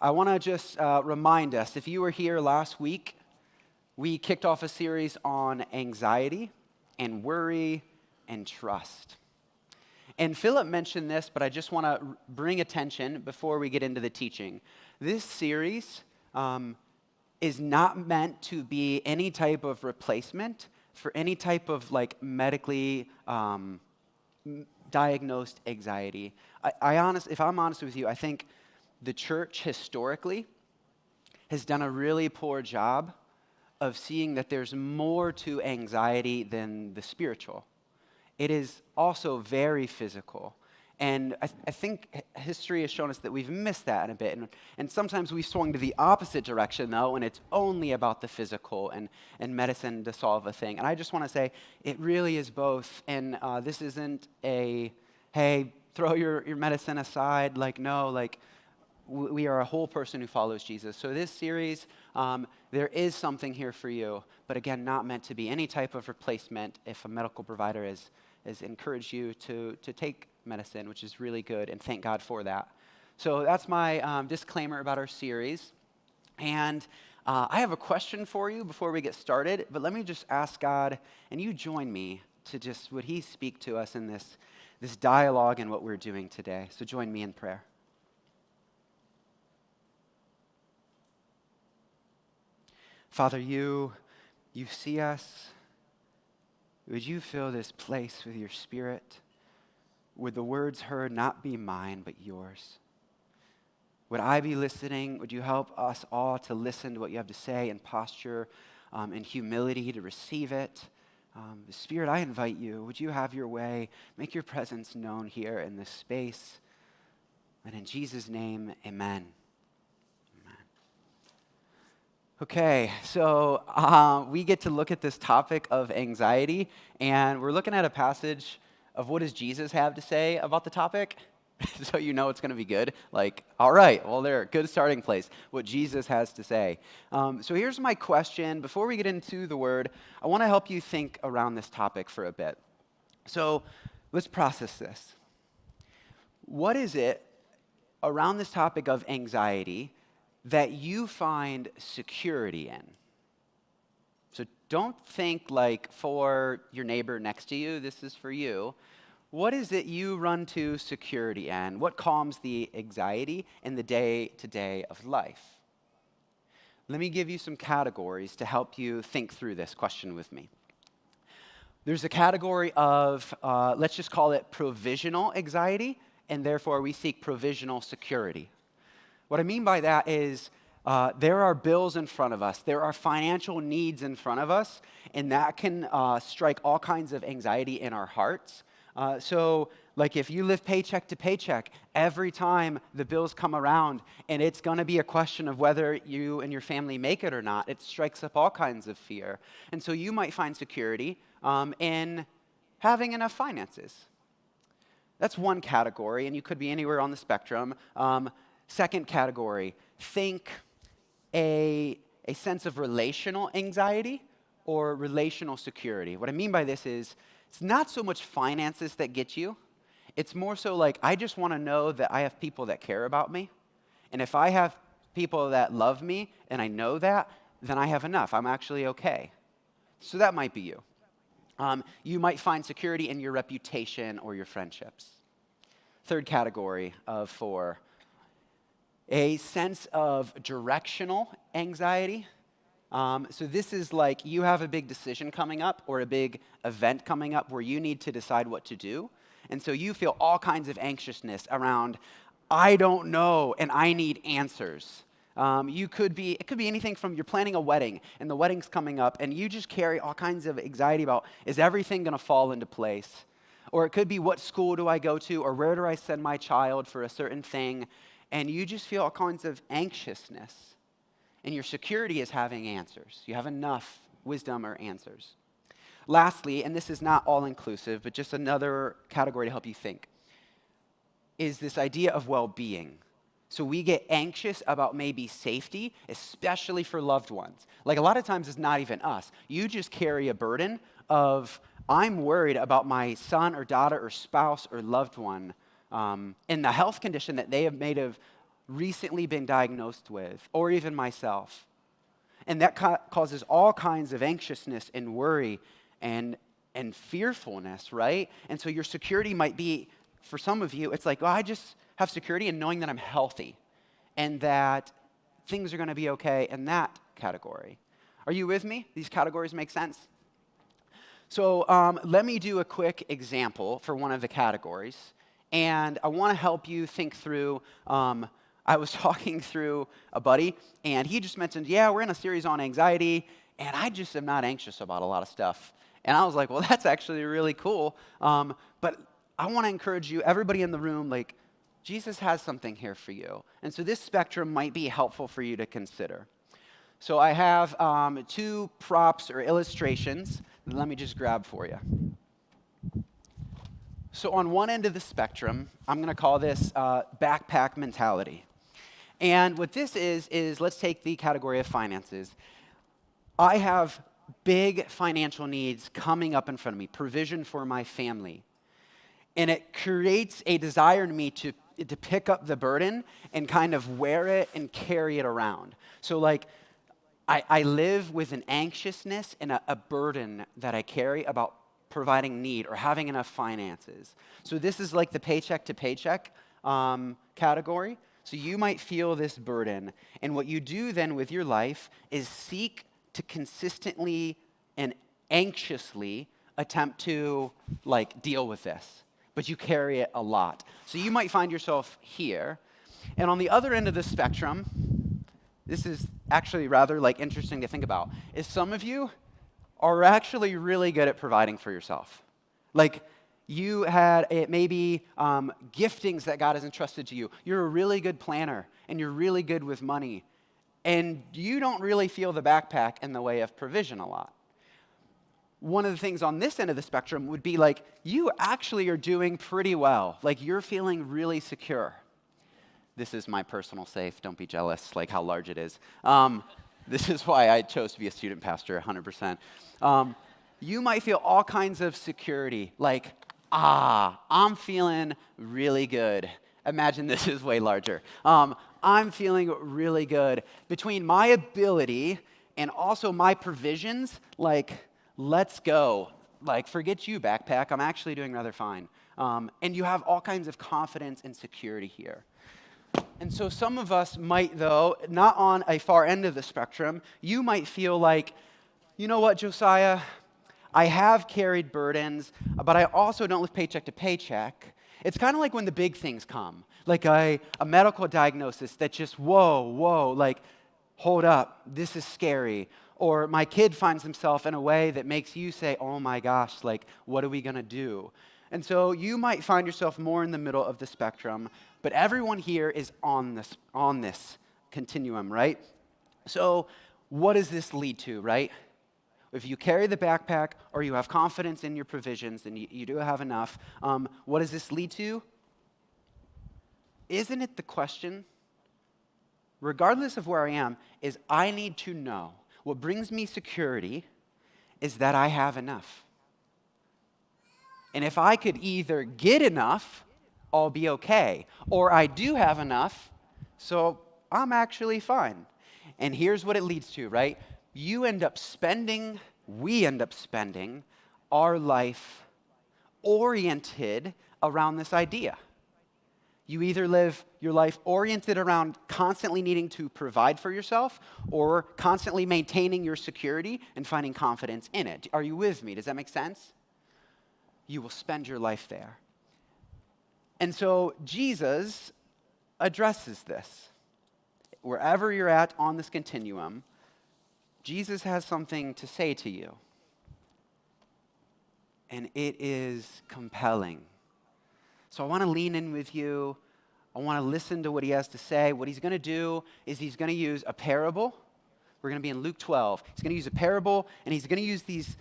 I want to just remind us, if you were here last week, we kicked off a series on anxiety and worry and trust. And Philip mentioned this, but I just want to bring attention before we get into the teaching. This series is not meant to be any type of replacement for any type of medically diagnosed anxiety. If I'm honest with you, I think the church historically has done a really poor job of seeing that there's more to anxiety than the spiritual. It is also very physical. And I think history has shown us that we've missed that a bit. And sometimes we've swung to the opposite direction, though, and it's only about the physical and medicine to solve a thing. And I just want to say it really is both. And this isn't a, hey, throw your medicine aside. We are a whole person who follows Jesus. So this series, there is something here for you. But again, not meant to be any type of replacement if a medical provider has encouraged you to take medicine, which is really good, and thank God for that. So that's my disclaimer about our series. And I have a question for you before we get started, but let me just ask God, and you join me to just, would he speak to us in this dialogue and what we're doing today. So join me in prayer. Father, you see us. Would you fill this place with your Spirit? Would the words heard not be mine, but yours? Would I be listening? Would you help us all to listen to what you have to say in posture and humility to receive it? Spirit, I invite you. Would you have your way? Make your presence known here in this space. And in Jesus' name, amen. Okay, so we get to look at this topic of anxiety, and we're looking at a passage of what does Jesus have to say about the topic, so you know it's going to be good. All right, well, there, good starting place, what Jesus has to say. So here's my question. Before we get into the word, I want to help you think around this topic for a bit. So let's process this. What is it around this topic of anxiety that you find security in? So don't think for your neighbor next to you, this is for you. What is it you run to security in? What calms the anxiety in the day-to-day of life? Let me give you some categories to help you think through this question with me. There's a category of, let's just call it provisional anxiety, and therefore we seek provisional security. What I mean by that is there are bills in front of us. There are financial needs in front of us, and that can strike all kinds of anxiety in our hearts. So if you live paycheck to paycheck, every time the bills come around, and it's going to be a question of whether you and your family make it or not, it strikes up all kinds of fear. And so you might find security in having enough finances. That's one category, and you could be anywhere on the spectrum. Second category, think a sense of relational anxiety or relational security. What I mean by this is it's not so much finances that get you. It's more so I just want to know that I have people that care about me. And if I have people that love me and I know that, then I have enough. I'm actually okay. So that might be you. You might find security in your reputation or your friendships. Third category of 4. A sense of directional anxiety. So this is you have a big decision coming up or a big event coming up where you need to decide what to do. And so you feel all kinds of anxiousness around, I don't know, and I need answers. It could be anything from you're planning a wedding and the wedding's coming up and you just carry all kinds of anxiety about, is everything going to fall into place? Or it could be, what school do I go to, or where do I send my child for a certain thing? And you just feel all kinds of anxiousness. And your security is having answers. You have enough wisdom or answers. Lastly, and this is not all-inclusive, but just another category to help you think, is this idea of well-being. So we get anxious about maybe safety, especially for loved ones. A lot of times it's not even us. You just carry a burden of, I'm worried about my son or daughter or spouse or loved one and the health condition that they have recently been diagnosed with, or even myself. And that causes all kinds of anxiousness and worry and fearfulness, right? And so your security might be, for some of you, it's like, I just have security in knowing that I'm healthy and that things are going to be okay in that category. Are you with me? These categories make sense? So let me do a quick example for one of the categories. And I want to help you think through, I was talking through a buddy, and he just mentioned, we're in a series on anxiety, and I just am not anxious about a lot of stuff. And I was like, well, that's actually really cool. But I want to encourage you, everybody in the room, like, Jesus has something here for you. And so this spectrum might be helpful for you to consider. So I have 2 props or illustrations that let me just grab for you. So on one end of the spectrum, I'm going to call this backpack mentality. And what this is let's take the category of finances. I have big financial needs coming up in front of me, provision for my family. And it creates a desire in me to pick up the burden and kind of wear it and carry it around. So like, I live with an anxiousness and a burden that I carry about providing need or having enough finances. So this is like the paycheck to paycheck category. So you might feel this burden. And what you do then with your life is seek to consistently and anxiously attempt to like deal with this. But you carry it a lot. So you might find yourself here. And on the other end of the spectrum, this is actually rather like interesting to think about, is some of you are actually really good at providing for yourself. Like you had maybe giftings that God has entrusted to you. You're a really good planner and you're really good with money. And you don't really feel the backpack in the way of provision a lot. One of the things on this end of the spectrum would be like, you actually are doing pretty well. Like you're feeling really secure. This is my personal safe, don't be jealous, like how large it is. This is why I chose to be a student pastor, 100%. You might feel all kinds of security, like, I'm feeling really good. Imagine this is way larger. I'm feeling really good. Between my ability and also my provisions, like, let's go. Like, forget you, backpack. I'm actually doing rather fine. And you have all kinds of confidence and security here. And so some of us might, though, not on a far end of the spectrum, you might feel like, you know what, Josiah? I have carried burdens, but I also don't live paycheck to paycheck. It's kind of like when the big things come, like a medical diagnosis that just, whoa, like, hold up, this is scary. Or my kid finds himself in a way that makes you say, oh my gosh, like, what are we going to do? And so you might find yourself more in the middle of the spectrum, but everyone here is on this continuum, right? So what does this lead to, right? If you carry the backpack or you have confidence in your provisions and you do have enough, what does this lead to? Isn't it the question, regardless of where I am, is I need to know. What brings me security is that I have enough. And if I could either get enough, I'll be okay. Or I do have enough, so I'm actually fine. And here's what it leads to, right? We end up spending our life oriented around this idea. You either live your life oriented around constantly needing to provide for yourself or constantly maintaining your security and finding confidence in it. Are you with me? Does that make sense? You will spend your life there. And so Jesus addresses this. Wherever you're at on this continuum, Jesus has something to say to you. And it is compelling. So I want to lean in with you. I want to listen to what he has to say. What he's going to do is he's going to use a parable. We're going to be in Luke 12. He's going to use a parable, and he's going to use these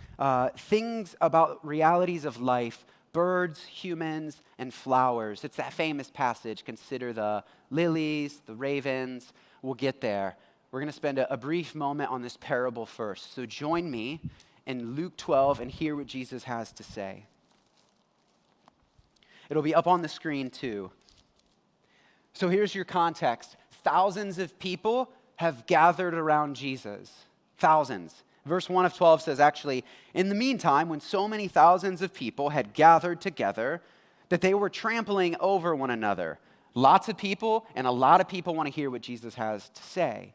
things about realities of life, birds, humans, and flowers. It's that famous passage, consider the lilies, the ravens. We'll get there. We're going to spend a brief moment on this parable first. So join me in Luke 12 and hear what Jesus has to say. It'll be up on the screen too. So here's your context. thousands of people have gathered around Jesus. Thousands. Verse 1 of 12 says, actually, in the meantime, when so many thousands of people had gathered together, that they were trampling over one another. Lots of people, and a lot of people want to hear what Jesus has to say.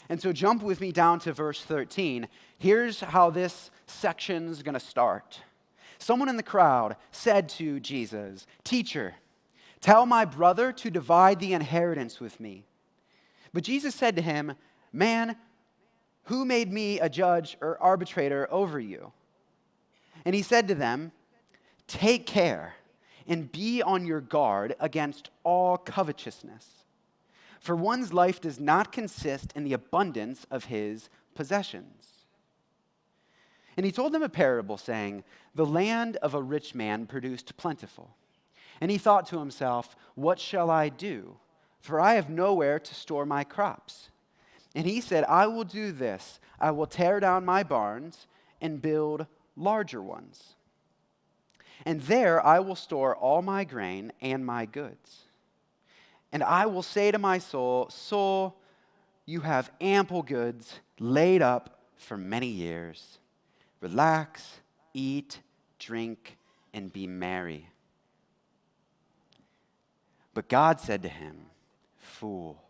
And so jump with me down to verse 13. Here's how this section's going to start. Someone in the crowd said to Jesus, "Teacher, tell my brother to divide the inheritance with me." But Jesus said to him, "Man, who made me a judge or arbitrator over you?" And he said to them, "Take care and be on your guard against all covetousness. For one's life does not consist in the abundance of his possessions." And he told them a parable, saying, "The land of a rich man produced plentiful. And he thought to himself, 'What shall I do? For I have nowhere to store my crops.' And he said, 'I will do this. I will tear down my barns and build larger ones. And there I will store all my grain and my goods. And I will say to my soul, Soul, you have ample goods laid up for many years. Relax, eat, drink, and be merry.' But God said to him, 'Fool,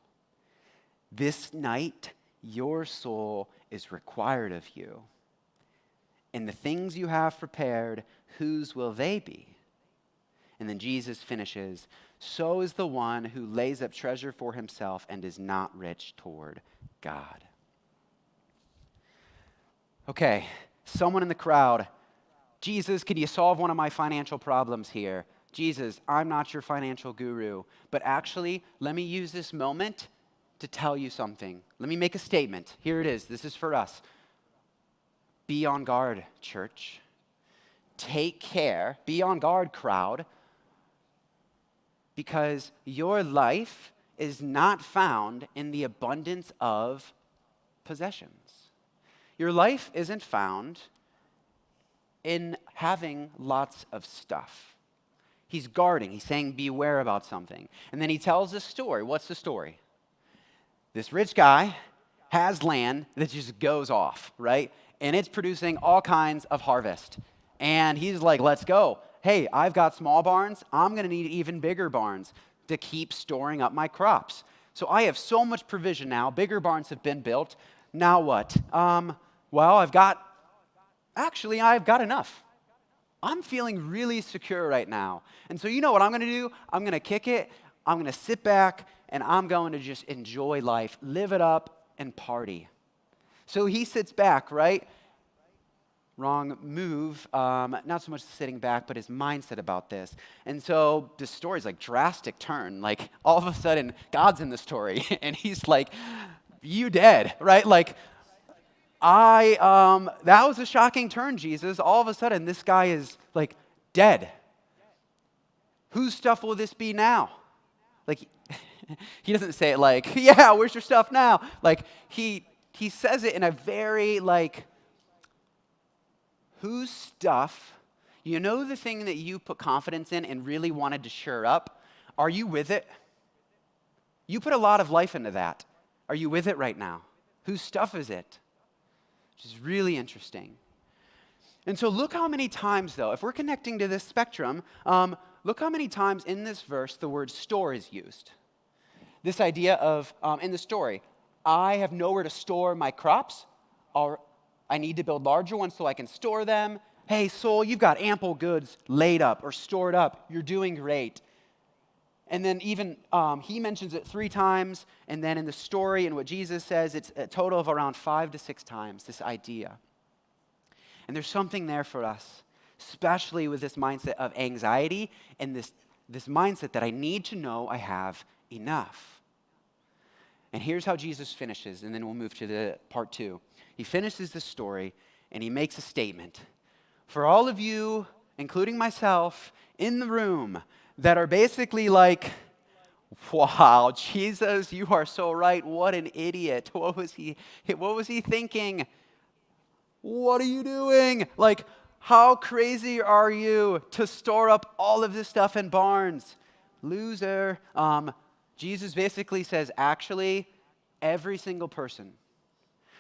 this night your soul is required of you. And the things you have prepared, whose will they be?' And then Jesus finishes, 'So is the one who lays up treasure for himself and is not rich toward God.'" Okay, someone in the crowd, "Jesus, could you solve one of my financial problems here?" "Jesus, I'm not your financial guru, but actually, let me use this moment to tell you something. Let me make a statement. Here it is. This is for us. Be on guard, church. Take care. Be on guard, crowd, because your life is not found in the abundance of possessions. Your life isn't found in having lots of stuff." He's guarding. He's saying beware about something. And then he tells a story. What's the story? This rich guy has land that just goes off, right? And it's producing all kinds of harvest. And he's like, "Let's go. Hey, I've got small barns. I'm going to need even bigger barns to keep storing up my crops. So I have so much provision now. Bigger barns have been built. Now what? Well, I've got enough. I'm feeling really secure right now. And so you know what I'm going to do? I'm going to kick it. I'm going to sit back, and I'm going to just enjoy life, live it up, and party." So he sits back, right? Wrong move. Not so much sitting back, but his mindset about this. And so this story's like drastic turn. Like all of a sudden, God's in the story, and he's like, "You dead," right? Like, that was a shocking turn, Jesus. All of a sudden, this guy is like dead. Whose stuff will this be now? Like, he doesn't say it like, "Yeah, where's your stuff now?" Like, he says it in a very like, whose stuff? You know the thing that you put confidence in and really wanted to shore up? Are you with it? You put a lot of life into that. Are you with it right now? Whose stuff is it? Which is really interesting. And so look how many times, though, if we're connecting to this spectrum, look how many times in this verse the word store is used. This idea of, in the story, I have nowhere to store my crops, or I need to build larger ones so I can store them. Hey, soul, you've got ample goods laid up or stored up. You're doing great. And then even he mentions it 3 times, and then in the story and what Jesus says, it's a total of around 5 to 6 times, this idea. And there's something there for us, especially with this mindset of anxiety and this mindset that I need to know I have enough. And here's how Jesus finishes, and then we'll move to the part 2. He finishes the story, and he makes a statement. For all of you, including myself, in the room, that are basically like, "Wow, Jesus, you are so right. What an idiot. What was he thinking? What are you doing? Like, how crazy are you to store up all of this stuff in barns? Loser." Jesus basically says, actually, every single person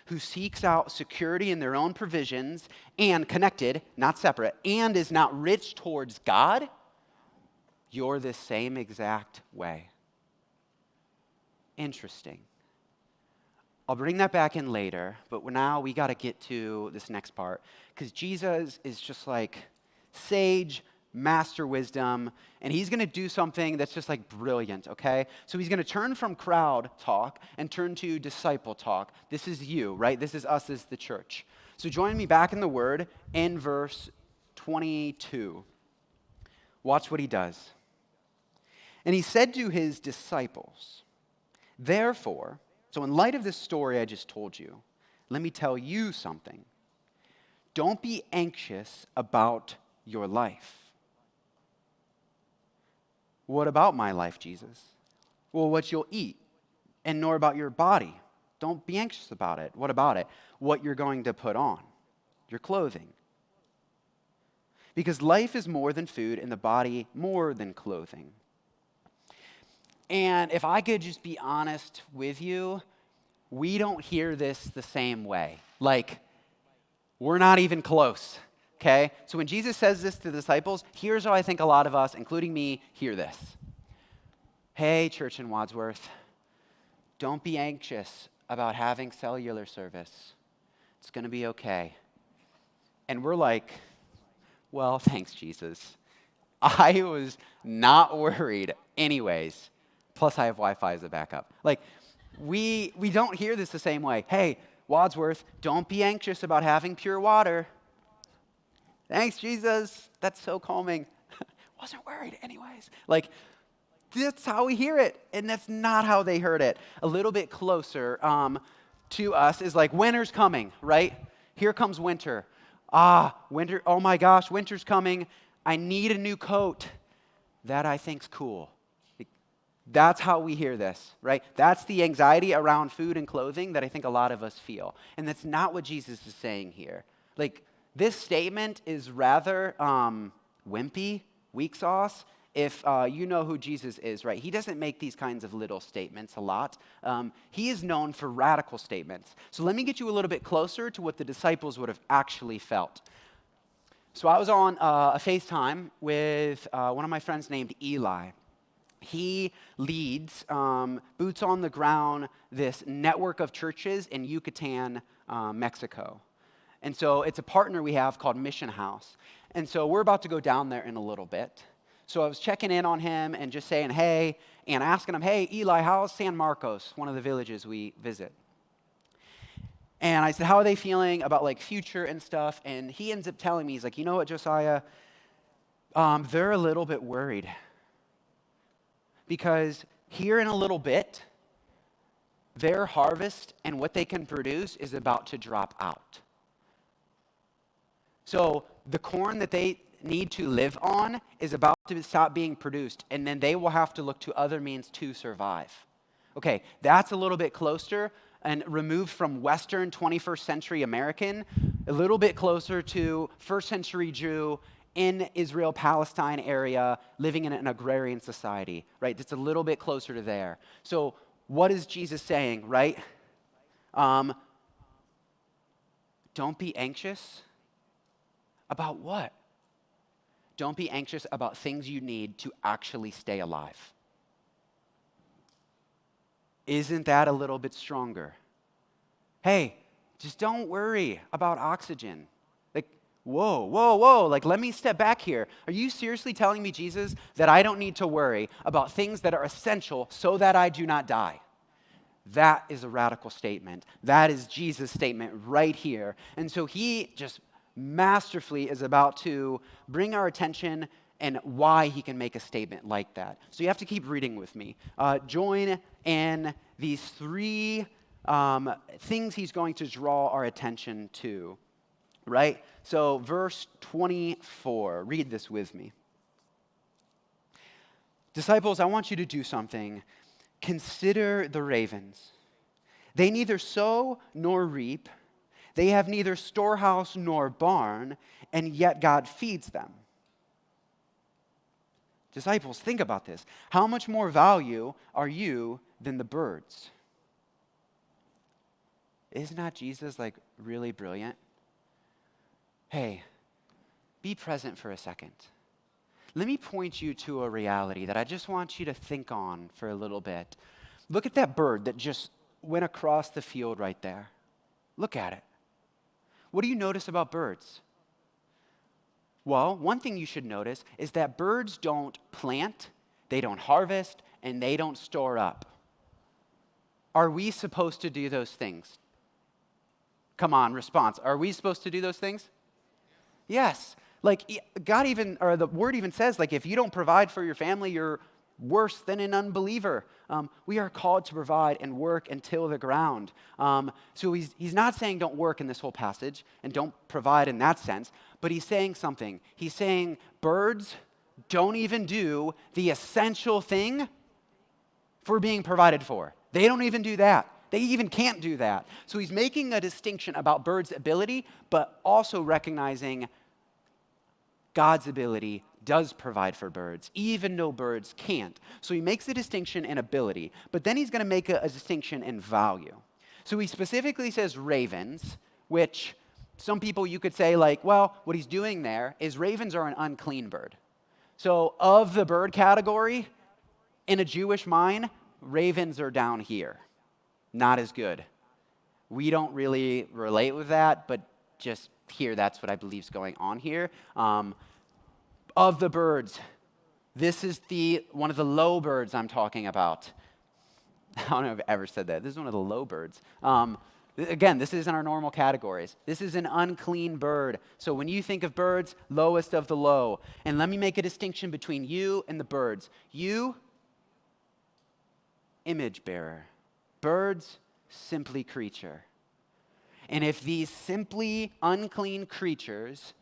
who seeks out security in their own provisions and connected, not separate, and is not rich towards God, you're the same exact way. Interesting. I'll bring that back in later, but now we got to get to this next part because Jesus is just like sage, master wisdom, and he's going to do something that's just like brilliant, okay? So he's going to turn from crowd talk and turn to disciple talk. This is you, right? This is us as the church. So join me back in the Word in verse 22. Watch what he does. And he said to his disciples, therefore, so in light of this story I just told you, let me tell you something. Don't be anxious about your life. What about my life, Jesus? Well, what you'll eat, and nor about your body. Don't be anxious about it. What about it? What you're going to put on, your clothing. Because life is more than food, and the body more than clothing. And if I could just be honest with you, we don't hear this the same way. Like, we're not even close, okay? So when Jesus says this to the disciples, here's how I think a lot of us, including me, hear this. Hey, church in Wadsworth, don't be anxious about having cellular service. It's going to be okay. And we're like, well, thanks, Jesus. I was not worried anyways. Plus, I have Wi-Fi as a backup. Like, we don't hear this the same way. Hey, Wadsworth, don't be anxious about having pure water. Thanks, Jesus. That's so calming. Wasn't worried anyways. Like, that's how we hear it, and that's not how they heard it. A little bit closer to us is like, winter's coming, right? Here comes winter. Winter, oh my gosh, winter's coming. I need a new coat. That I think's cool. That's how we hear this, right? That's the anxiety around food and clothing that I think a lot of us feel. And that's not what Jesus is saying here. Like, this statement is rather wimpy, weak sauce, if you know who Jesus is, right? He doesn't make these kinds of little statements a lot. He is known for radical statements. So let me get you a little bit closer to what the disciples would have actually felt. So I was on a FaceTime with one of my friends named Eli. He leads, boots on the ground, this network of churches in Yucatan, Mexico. And so it's a partner we have called Mission House. And so we're about to go down there in a little bit. So I was checking in on him and just saying, hey, and asking him, hey, Eli, how's San Marcos, one of the villages we visit? And I said, how are they feeling about like future and stuff? And he ends up telling me, he's like, you know what, Josiah, they're a little bit worried. Because here in a little bit, their harvest and what they can produce is about to drop out. So the corn that they need to live on is about to stop being produced, and then they will have to look to other means to survive. Okay, that's a little bit closer and removed from Western 21st century American, a little bit closer to first century Jew in Israel, Palestine area, living in an agrarian society, right? It's a little bit closer to there. So what is Jesus saying, right? Don't be anxious about what? Don't be anxious about things you need to actually stay alive. Isn't that a little bit stronger? Hey, just don't worry about oxygen. Whoa, like let me step back here. Are you seriously telling me, Jesus, that I don't need to worry about things that are essential so that I do not die? That is a radical statement. That is Jesus' statement right here. And so he just masterfully is about to bring our attention and why he can make a statement like that. So you have to keep reading with me. Join in these three things he's going to draw our attention to. Right? So verse 24, read this with me. Disciples, I want you to do something. Consider the ravens. They neither sow nor reap. They have neither storehouse nor barn, and yet God feeds them. Disciples, think about this. How much more value are you than the birds? Isn't that Jesus like really brilliant? Hey, be present for a second. Let me point you to a reality that I just want you to think on for a little bit. Look at that bird that just went across the field right there. Look at it. What do you notice about birds? Well, one thing you should notice is that birds don't plant, they don't harvest, and they don't store up. Are we supposed to do those things? Come on, response. Are we supposed to do those things? Yes. Like God even, or the word even says, like if you don't provide for your family, you're worse than an unbeliever. We are called to provide and work and till the ground. So he's not saying don't work in this whole passage and don't provide in that sense, but he's saying something. He's saying birds don't even do the essential thing for being provided for. They don't even do that. They even can't do that. So he's making a distinction about birds' ability, but also recognizing God's ability does provide for birds, even though birds can't. So he makes a distinction in ability, but then he's going to make a distinction in value. So he specifically says ravens, which some people you could say like, well, what he's doing there is ravens are an unclean bird. So of the bird category, in a Jewish mind, ravens are down here. Not as good. We don't really relate with that, but just here, that's what I believe is going on here. Of the birds, this is one of the low birds I'm talking about. I don't know if I've ever said that. This is one of the low birds. Again, this isn't our normal categories. This is an unclean bird. So when you think of birds, lowest of the low. And let me make a distinction between you and the birds. You, image bearer. Birds, simply creature. And if these simply unclean creatures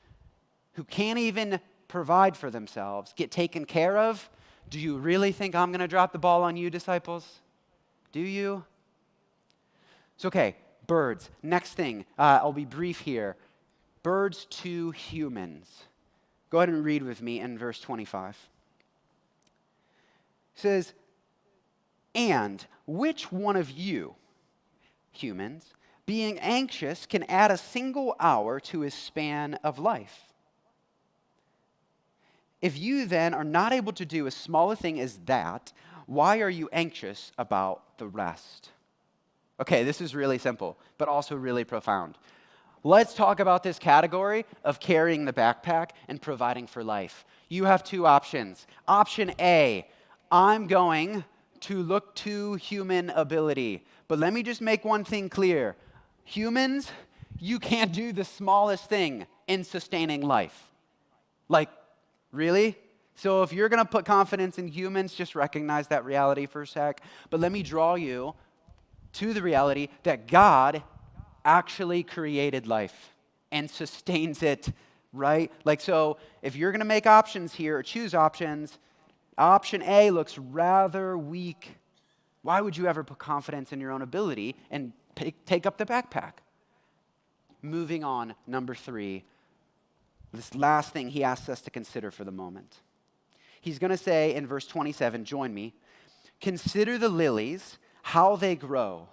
who can't even provide for themselves get taken care of, do you really think I'm going to drop the ball on you, disciples? Do you? It's okay. Birds. Next thing. I'll be brief here. Birds to humans. Go ahead and read with me in verse 25. It says, and which one of you, humans, being anxious, can add a single hour to his span of life? If you then are not able to do as small a thing as that, why are you anxious about the rest? Okay, this is really simple, but also really profound. Let's talk about this category of carrying the backpack and providing for life. You have two options. Option A, I'm going to look to human ability. But let me just make one thing clear. Humans, you can't do the smallest thing in sustaining life. Like, really? So if you're going to put confidence in humans, just recognize that reality for a sec. But let me draw you to the reality that God actually created life and sustains it, right? Like, so if you're going to make options here or choose options, option A looks rather weak. Why would you ever put confidence in your own ability and take up the backpack? Moving on, number 3, this last thing he asks us to consider for the moment. He's going to say in verse 27, join me, consider the lilies, how they grow.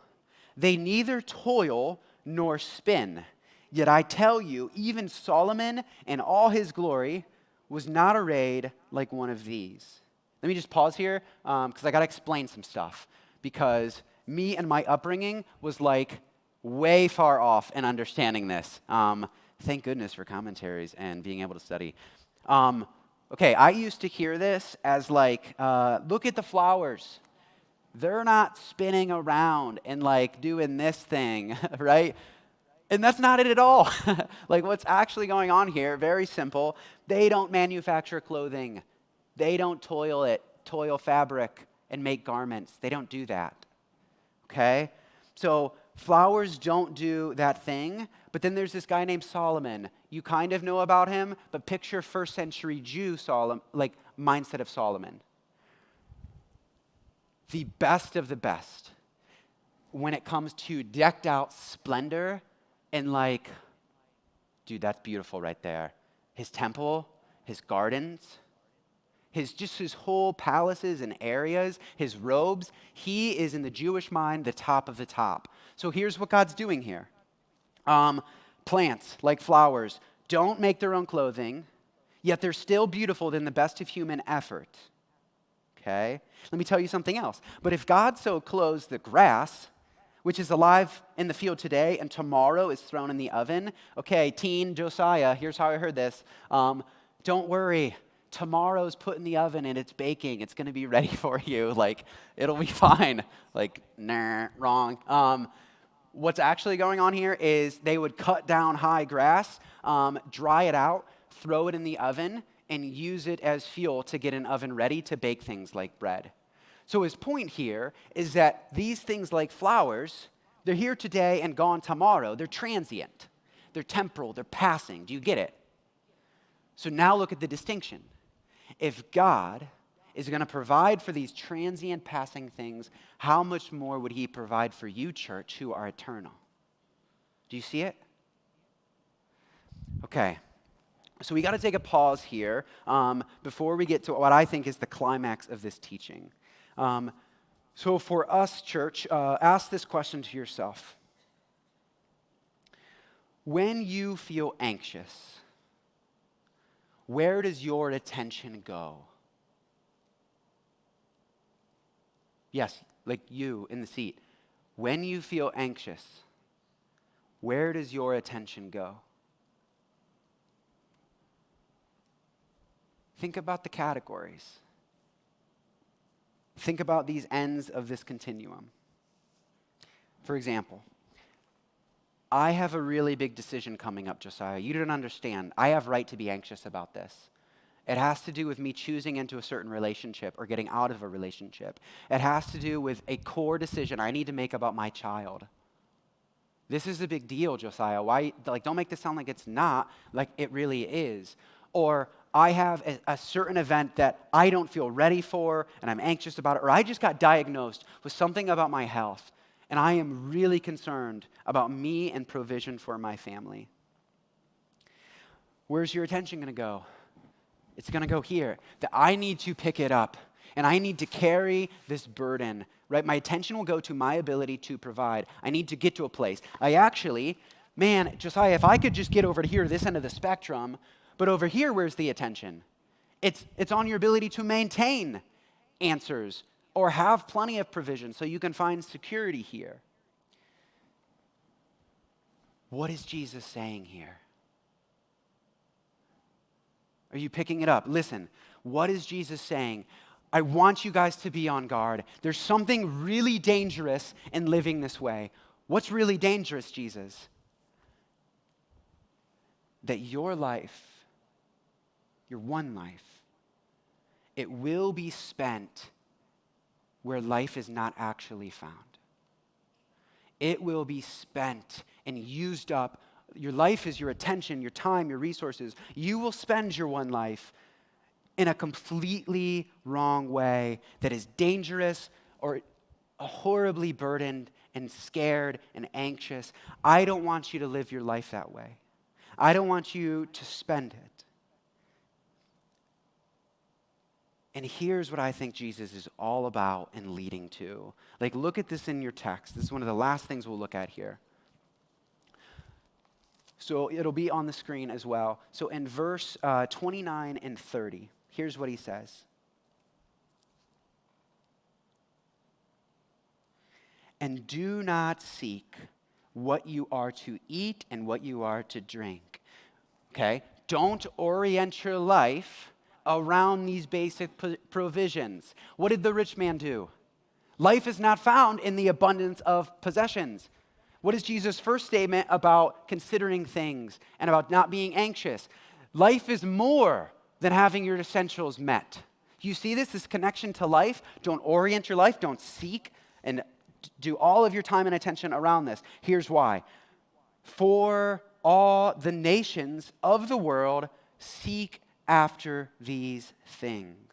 They neither toil nor spin. Yet I tell you, even Solomon in all his glory was not arrayed like one of these. Let me just pause here because I got to explain some stuff. Because me and my upbringing was like way far off in understanding this. Thank goodness for commentaries and being able to study. Okay, I used to hear this as like, look at the flowers. They're not spinning around and like doing this thing, right? And that's not it at all. Like what's actually going on here, very simple. They don't manufacture clothing. They don't toil fabric and make garments. They don't do that, okay? So flowers don't do that thing, but then there's this guy named Solomon. You kind of know about him, but picture first century Jew like mindset of Solomon. The best of the best when it comes to decked out splendor and like, dude, that's beautiful right there. His temple, his gardens, his whole palaces and areas, his robes, he is in the Jewish mind the top of the top. So here's what God's doing here. Plants, like flowers, don't make their own clothing, yet they're still beautiful in the best of human effort. Okay? Let me tell you something else. But if God so clothes the grass, which is alive in the field today and tomorrow is thrown in the oven, okay, teen Josiah, here's how I heard this. Don't worry. Tomorrow's put in the oven and it's baking. It's going to be ready for you. Like, it'll be fine. Like, nah, wrong. What's actually going on here is they would cut down high grass, dry it out, throw it in the oven, and use it as fuel to get an oven ready to bake things like bread. So his point here is that these things like flowers, they're here today and gone tomorrow. They're transient. They're temporal. They're passing. Do you get it? So now look at the distinction. If God is going to provide for these transient passing things, how much more would he provide for you, church, who are eternal? Do you see it? Okay. So we got to take a pause here before we get to what I think is the climax of this teaching. So for us, church, ask this question to yourself. When you feel anxious, where does your attention go? Yes, like you in the seat. When you feel anxious, where does your attention go? Think about the categories. Think about these ends of this continuum. For example, I have a really big decision coming up, Josiah. You don't understand. I have right to be anxious about this. It has to do with me choosing into a certain relationship or getting out of a relationship. It has to do with a core decision I need to make about my child. This is a big deal, Josiah. Why? Like, don't make this sound like it's not. Like, it really is. Or I have a certain event that I don't feel ready for and I'm anxious about it. Or I just got diagnosed with something about my health and I am really concerned about me and provision for my family. Where's your attention going to go? It's going to go here. That I need to pick it up and I need to carry this burden, right? My attention will go to my ability to provide. I need to get to a place. Man, Josiah, if I could just get over to here, this end of the spectrum, but over here, where's the attention? It's on your ability to maintain answers or have plenty of provision so you can find security here. What is Jesus saying here? Are you picking it up? Listen, what is Jesus saying? I want you guys to be on guard. There's something really dangerous in living this way. What's really dangerous, Jesus? That your life, your one life, it will be spent where life is not actually found. It will be spent and used up. Your life is your attention, your time, your resources. You will spend your one life in a completely wrong way that is dangerous or horribly burdened and scared and anxious. I don't want you to live your life that way. I don't want you to spend it. And here's what I think Jesus is all about and leading to. Like, look at this in your text. This is one of the last things we'll look at here. So it'll be on the screen as well. So in verse 29 and 30, here's what he says. And do not seek what you are to eat and what you are to drink. Okay? Don't orient your life around these basic provisions. What did the rich man do? Life is not found in the abundance of possessions. What is Jesus' first statement about considering things and about not being anxious? Life is more than having your essentials met. You see this connection to life? Don't orient your life. Don't seek and do all of your time and attention around this. Here's why. For all the nations of the world seek after these things.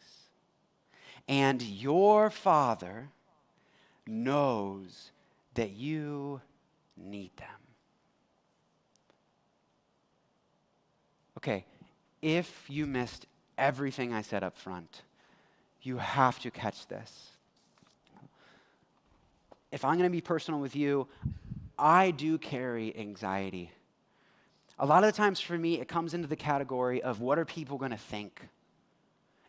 And your Father knows that you need them. Okay, if you missed everything I said up front. You have to catch this. If I'm going to be personal with you, I do carry anxiety. A lot of the times for me, it comes into the category of what are people going to think?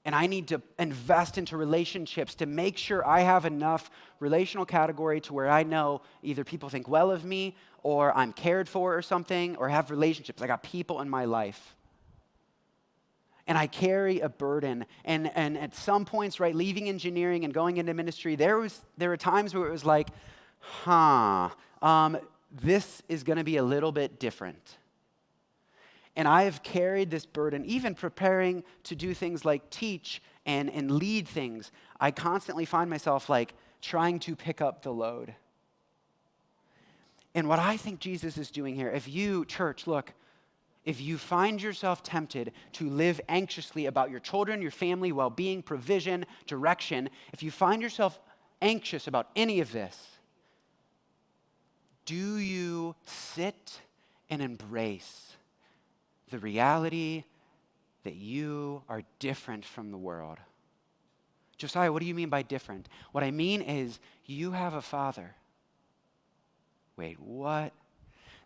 And I need to invest into relationships to make sure I have enough relational category to where I know either people think well of me or I'm cared for or something, or have relationships. I got people in my life. And I carry a burden. And at some points, right, leaving engineering and going into ministry, there were times where it was like, this is going to be a little bit different. And I have carried this burden, even preparing to do things like teach and lead things. I constantly find myself like trying to pick up the load. And what I think Jesus is doing here, if you, church, look, if you find yourself tempted to live anxiously about your children, your family, well-being, provision, direction, if you find yourself anxious about any of this, do you sit and embrace the reality that you are different from the world? Josiah, what do you mean by different? What I mean is you have a father. Wait, what?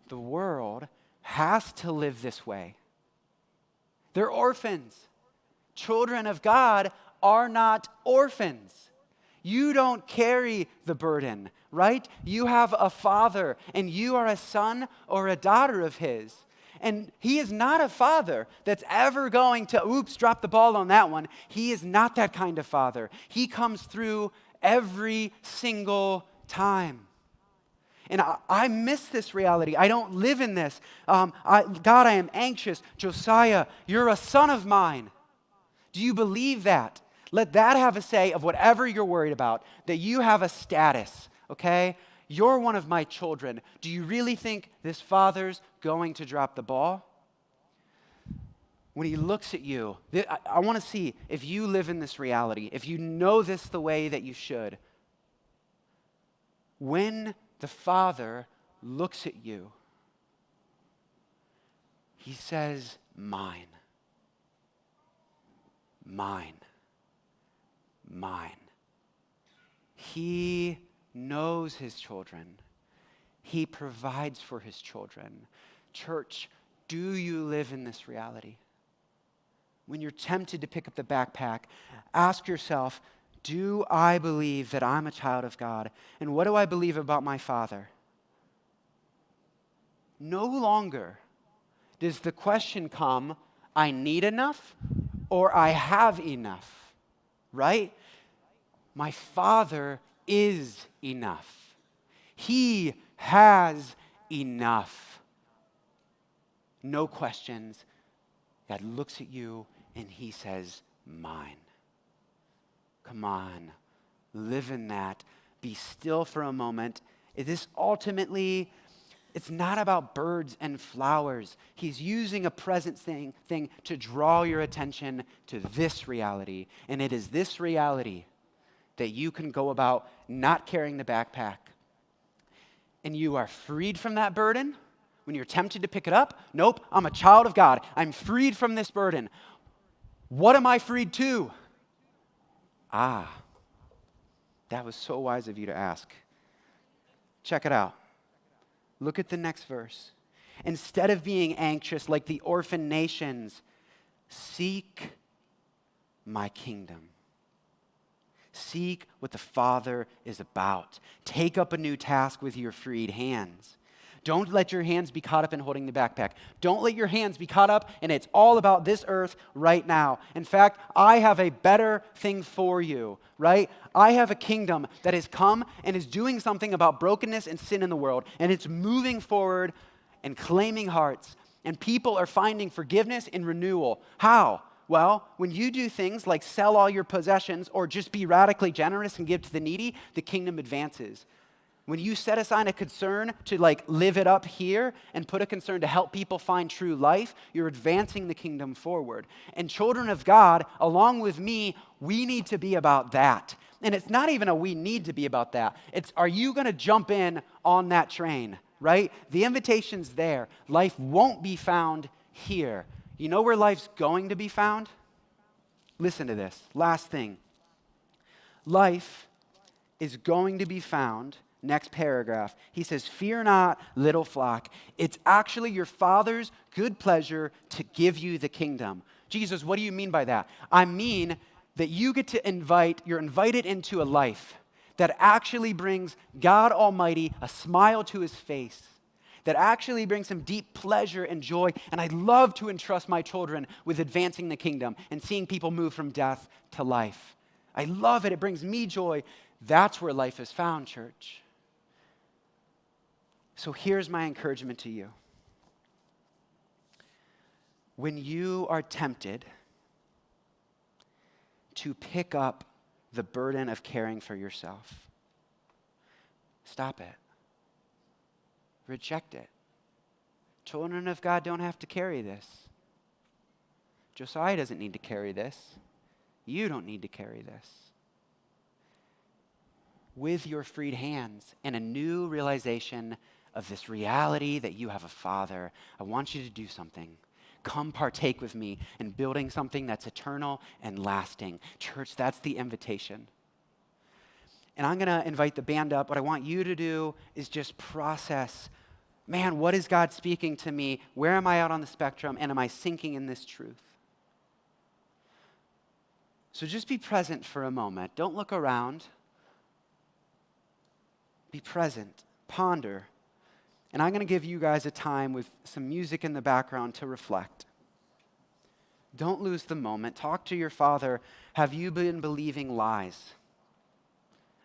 The world has to live this way. They're orphans. Children of God are not orphans. You don't carry the burden, right? You have a father, and you are a son or a daughter of his. And he is not a father that's ever going to, drop the ball on that one. He is not that kind of father. He comes through every single time. And I miss this reality. I don't live in this. God, I am anxious. Josiah, you're a son of mine. Do you believe that? Let that have a say of whatever you're worried about, that you have a status, okay? You're one of my children. Do you really think this father's going to drop the ball? When he looks at you, I want to see if you live in this reality, if you know this the way that you should. When the Father looks at you, he says, mine, mine, mine. He knows his children. He provides for his children. Church, do you live in this reality? When you're tempted to pick up the backpack, ask yourself, do I believe that I'm a child of God? And what do I believe about my Father? No longer does the question come, I need enough or I have enough, right? My Father is enough. He has enough. No questions. God looks at you and he says, mine. Come on, live in that. Be still for a moment. This ultimately, it's not about birds and flowers. He's using a present thing to draw your attention to this reality. And it is this reality that you can go about not carrying the backpack. And you are freed from that burden. When you're tempted to pick it up, nope, I'm a child of God. I'm freed from this burden. What am I freed to? That was so wise of you to ask. Check it out. Look at the next verse. Instead of being anxious like the orphan nations, seek my kingdom. Seek what the Father is about. Take up a new task with your freed hands. Don't let your hands be caught up in holding the backpack. Don't let your hands be caught up and it's all about this earth right now. In fact, I have a better thing for you, right? I have a kingdom that has come and is doing something about brokenness and sin in the world, and it's moving forward and claiming hearts, and people are finding forgiveness and renewal. How? Well, when you do things like sell all your possessions or just be radically generous and give to the needy, the kingdom advances. When you set aside a concern to live it up here and put a concern to help people find true life, you're advancing the kingdom forward. And children of God, along with me, we need to be about that. And it's not even a we need to be about that. It's are you going to jump in on that train, right? The invitation's there. Life won't be found here. You know where life's going to be found? listen to this. Last thing. Life is going to be found, next paragraph. He says, fear not, little flock. It's actually your Father's good pleasure to give you the kingdom. Jesus, what do you mean by that? I mean that you get to you're invited into a life that actually brings God Almighty a smile to his face, that actually brings him deep pleasure and joy. And I love to entrust my children with advancing the kingdom and seeing people move from death to life. I love it. It brings me joy. That's where life is found, church. So here's my encouragement to you. When you are tempted to pick up the burden of caring for yourself, stop it. Reject it. Children of God don't have to carry this. Josiah doesn't need to carry this. You don't need to carry this. With your freed hands and a new realization of this reality that you have a Father, I want you to do something. Come partake with me in building something that's eternal and lasting. Church, that's the invitation. And I'm going to invite the band up. What I want you to do is just process, man, what is God speaking to me? Where am I out on the spectrum? And am I sinking in this truth? So just be present for a moment. Don't look around. Be present. Ponder. And I'm going to give you guys a time with some music in the background to reflect. Don't lose the moment. Talk to your Father. Have you been believing lies?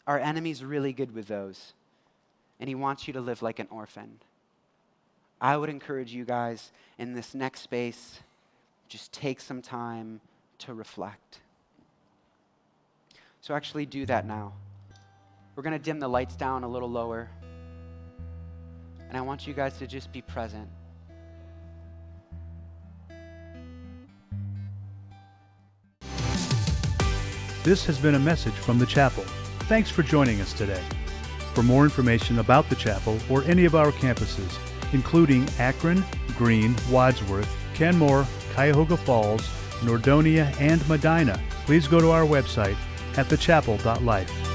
Our enemy's really good with those. And he wants you to live like an orphan. I would encourage you guys in this next space, just take some time to reflect. So actually do that now. We're going to dim the lights down a little lower. And I want you guys to just be present. This has been a message from the chapel. Thanks for joining us today. For more information about the chapel or any of our campuses, including Akron, Greene, Wadsworth, Kenmore, Cuyahoga Falls, Nordonia, and Medina, please go to our website at thechapel.life.